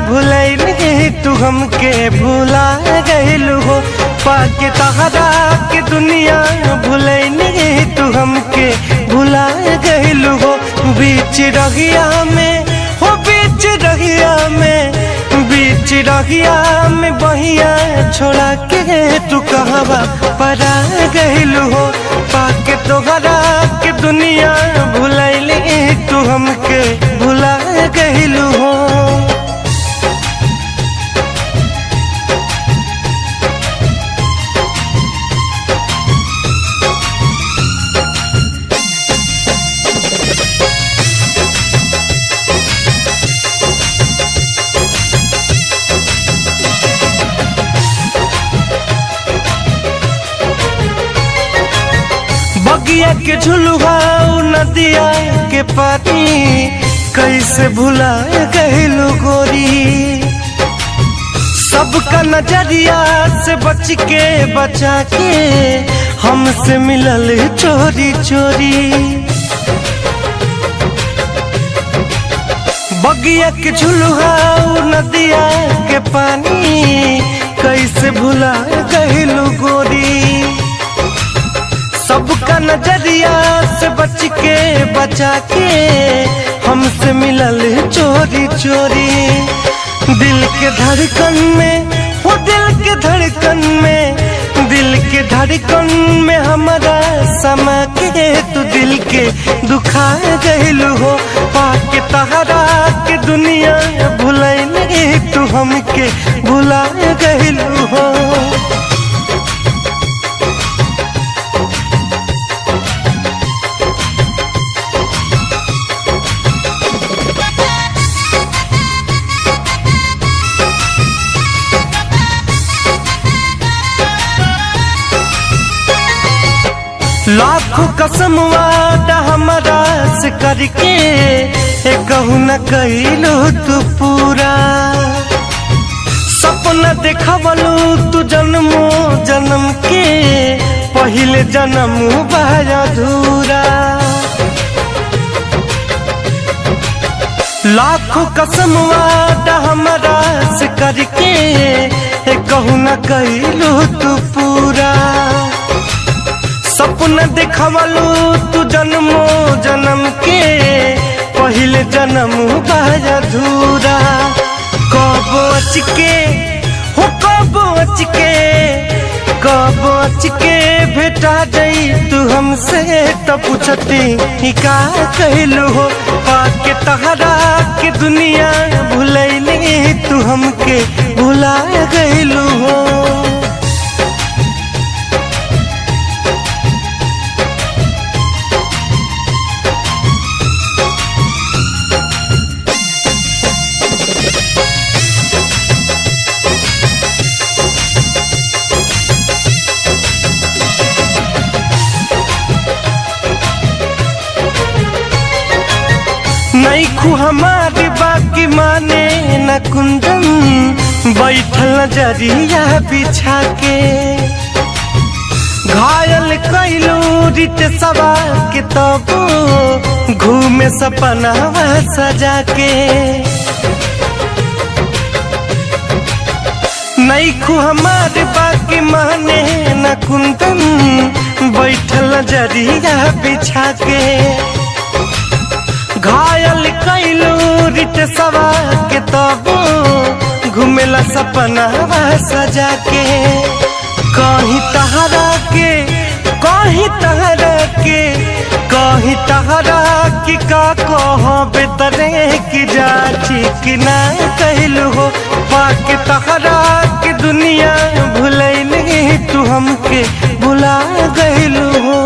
भुलैली तू हमके भुला गइलू हो। पाके तहरा के दुनिया भुलैली तू हमके भुला गइलू हो। बीच रहिया में हो बीच रहिया में बीच रहिया में बहिया छोड़ा के तू कहवा परा गइलू हो। पाके तोहरा के दुनिया भुलैली तू हमके भुला गइलू हो। बगिया के झुलुआ नदिया के पानी कैसे भुला गइलू गोरी। सबका नजरिया से बच के बचा के हमसे मिलल चोरी चोरी। बगिया के झुलुआ नदिया के पानी कैसे भुला गइलू गोरी। सबका नजरिया से बच के बचा के हमसे मिलल चोरी चोरी। दिल के धड़कन में वो दिल के धड़कन में दिल के धड़कन में हमारा समा के तू दिल के दुखा गइलू हो। पाके तहरा के दुनिया भुलैली तू हमके भुला गइलू हो। लाखों कसम वादा हमारा से करके कहूँ न कइलू तू पूरा। सपना देखवलू तू जन्मो जन्म के पहले जन्म बाय अधूरा। लाखों कसम वादा हमारा से करके कहूँ न कइलू तू पूरा। सपना देखवलू तू जन्मो जन्म के पहले जन्म बाय अधूरा। कब अच के हो कब अच के कब अच के भेटा जाई तू हमसे तो पूछती का कहलू हो। पाके तहरा के दुनिया भुलैली तू हमके भुला गइलू हो। नैखू हमारी बाकी माने न कुंदन बैठल नजरिया बिछा के। घायल कैलू रित सवा के तब घूमे सपना सजा के। नैखू हमारी बाकी माने न कुंदन बैठल नजरिया बिछा के। घायल कैलू रित सवा के तब घूमेला सपना सजा के। कहीं तहरा के कहीं तहरा के कहीं तहरा की का कहो बेतरे की जाची कि ना कहलू हो। पाके तहरा की दुनिया भुलैली तू हमके भुला गइलू हो।